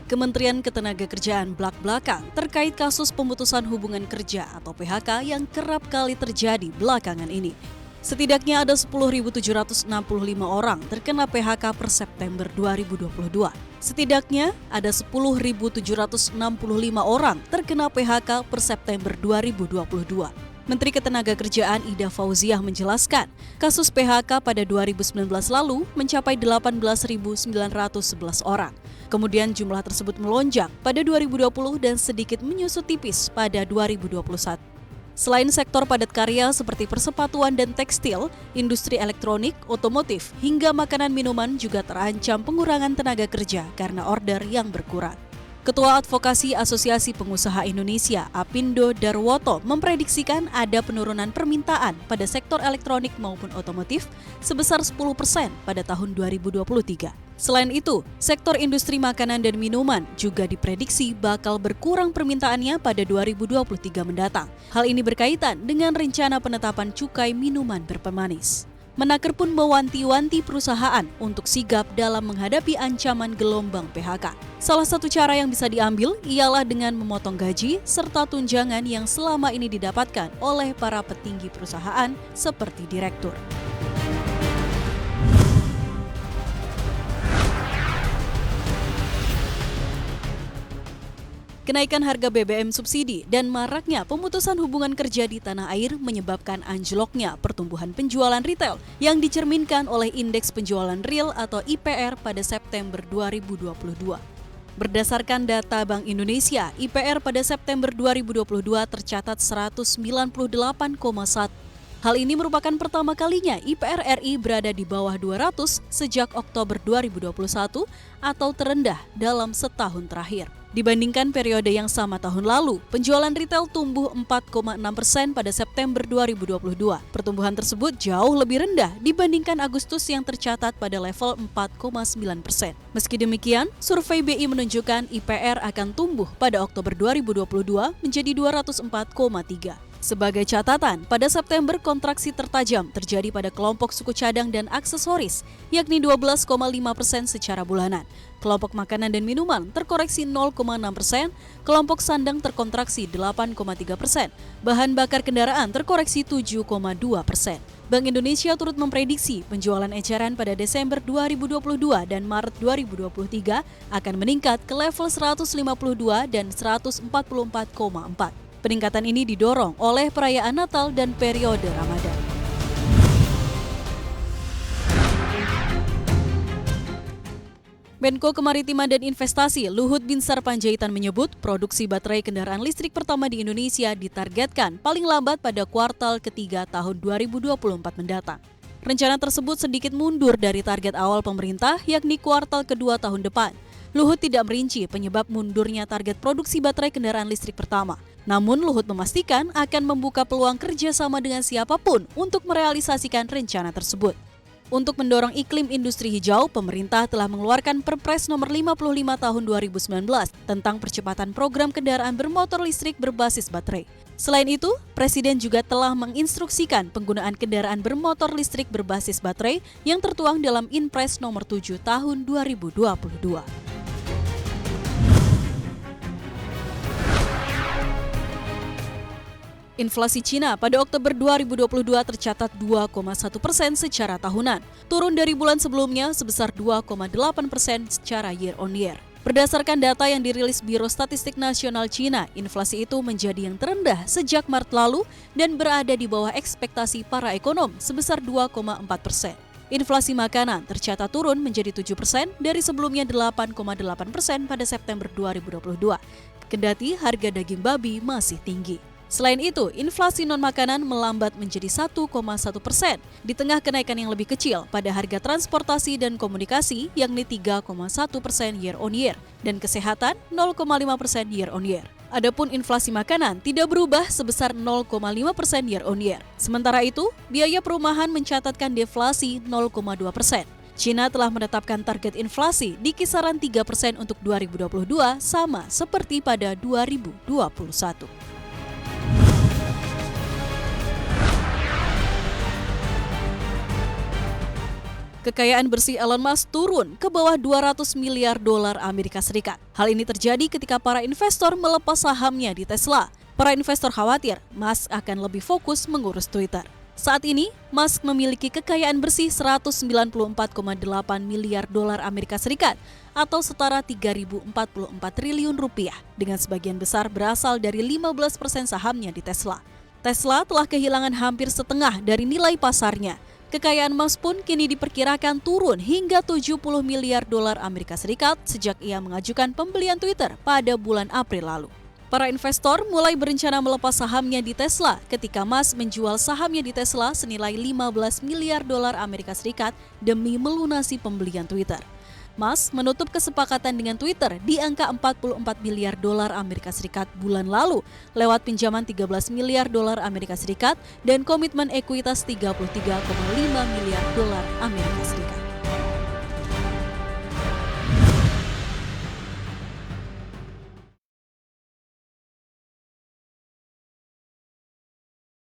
Kementerian Ketenagakerjaan blak-blakan terkait kasus pemutusan hubungan kerja atau PHK yang kerap kali terjadi belakangan ini. Setidaknya ada 10.765 orang terkena PHK per September 2022. Setidaknya ada 10.765 orang terkena PHK per September 2022. Menteri Ketenagakerjaan Ida Fauziah menjelaskan, kasus PHK pada 2019 lalu mencapai 18.911 orang. Kemudian jumlah tersebut melonjak pada 2020 dan sedikit menyusut tipis pada 2021. Selain sektor padat karya seperti persepatuan dan tekstil, industri elektronik, otomotif, hingga makanan minuman juga terancam pengurangan tenaga kerja karena order yang berkurang. Ketua Advokasi Asosiasi Pengusaha Indonesia, Apindo Darwoto, memprediksikan ada penurunan permintaan pada sektor elektronik maupun otomotif sebesar 10% pada tahun 2023. Selain itu, sektor industri makanan dan minuman juga diprediksi bakal berkurang permintaannya pada 2023 mendatang. Hal ini berkaitan dengan rencana penetapan cukai minuman berpemanis. Menaker pun mewanti-wanti perusahaan untuk sigap dalam menghadapi ancaman gelombang PHK. Salah satu cara yang bisa diambil ialah dengan memotong gaji serta tunjangan yang selama ini didapatkan oleh para petinggi perusahaan seperti direktur. Kenaikan harga BBM subsidi dan maraknya pemutusan hubungan kerja di tanah air menyebabkan anjloknya pertumbuhan penjualan retail yang dicerminkan oleh Indeks Penjualan Real atau IPR pada September 2022. Berdasarkan data Bank Indonesia, IPR pada September 2022 tercatat 198,1. Hal ini merupakan pertama kalinya IPR RI berada di bawah 200 sejak Oktober 2021 atau terendah dalam setahun terakhir. Dibandingkan periode yang sama tahun lalu, penjualan retail tumbuh 4,6% pada September 2022. Pertumbuhan tersebut jauh lebih rendah dibandingkan Agustus yang tercatat pada level 4,9%. Meski demikian, survei BI menunjukkan IPR akan tumbuh pada Oktober 2022 menjadi 204,3. Sebagai catatan, pada September kontraksi tertajam terjadi pada kelompok suku cadang dan aksesoris, yakni 12,5% secara bulanan. Kelompok makanan dan minuman terkoreksi 0,6%, kelompok sandang terkontraksi 8,3%, bahan bakar kendaraan terkoreksi 7,2%. Bank Indonesia turut memprediksi penjualan eceran pada Desember 2022 dan Maret 2023 akan meningkat ke level 152 dan 144,4. Peningkatan ini didorong oleh perayaan Natal dan periode Ramadan. Menko Kemaritiman dan Investasi Luhut Binsar Panjaitan menyebut produksi baterai kendaraan listrik pertama di Indonesia ditargetkan paling lambat pada kuartal ketiga tahun 2024 mendatang. Rencana tersebut sedikit mundur dari target awal pemerintah, yakni kuartal kedua tahun depan. Luhut tidak merinci penyebab mundurnya target produksi baterai kendaraan listrik pertama. Namun Luhut memastikan akan membuka peluang kerjasama dengan siapapun untuk merealisasikan rencana tersebut. Untuk mendorong iklim industri hijau, pemerintah telah mengeluarkan Perpres nomor 55 tahun 2019 tentang percepatan program kendaraan bermotor listrik berbasis baterai. Selain itu, Presiden juga telah menginstruksikan penggunaan kendaraan bermotor listrik berbasis baterai yang tertuang dalam Inpres nomor 7 tahun 2022. Inflasi Cina pada Oktober 2022 tercatat 2,1% secara tahunan, turun dari bulan sebelumnya sebesar 2,8% secara year on year. Berdasarkan data yang dirilis Biro Statistik Nasional Cina, inflasi itu menjadi yang terendah sejak Maret lalu dan berada di bawah ekspektasi para ekonom sebesar 2,4%. Inflasi makanan tercatat turun menjadi 7% dari sebelumnya 8,8% pada September 2022. Kendati harga daging babi masih tinggi. Selain itu, inflasi non-makanan melambat menjadi 1,1% di tengah kenaikan yang lebih kecil pada harga transportasi dan komunikasi yakni 3,1% year on year dan kesehatan 0,5% year on year. Adapun inflasi makanan tidak berubah sebesar 0,5% year on year. Sementara itu, biaya perumahan mencatatkan deflasi 0,2%. China telah menetapkan target inflasi di kisaran 3% untuk 2022 sama seperti pada 2021. Kekayaan bersih Elon Musk turun ke bawah 200 miliar dolar Amerika Serikat. Hal ini terjadi ketika para investor melepas sahamnya di Tesla. Para investor khawatir Musk akan lebih fokus mengurus Twitter. Saat ini, Musk memiliki kekayaan bersih 194,8 miliar dolar Amerika Serikat atau setara 3.044 triliun rupiah, dengan sebagian besar berasal dari 15% sahamnya di Tesla. Tesla telah kehilangan hampir setengah dari nilai pasarnya. Kekayaan Musk pun kini diperkirakan turun hingga 70 miliar dolar Amerika Serikat sejak ia mengajukan pembelian Twitter pada bulan April lalu. Para investor mulai berencana melepas sahamnya di Tesla ketika Musk menjual sahamnya di Tesla senilai 15 miliar dolar Amerika Serikat demi melunasi pembelian Twitter. Musk menutup kesepakatan dengan Twitter di angka 44 miliar dolar Amerika Serikat bulan lalu lewat pinjaman 13 miliar dolar Amerika Serikat dan komitmen ekuitas 33,5 miliar dolar Amerika Serikat.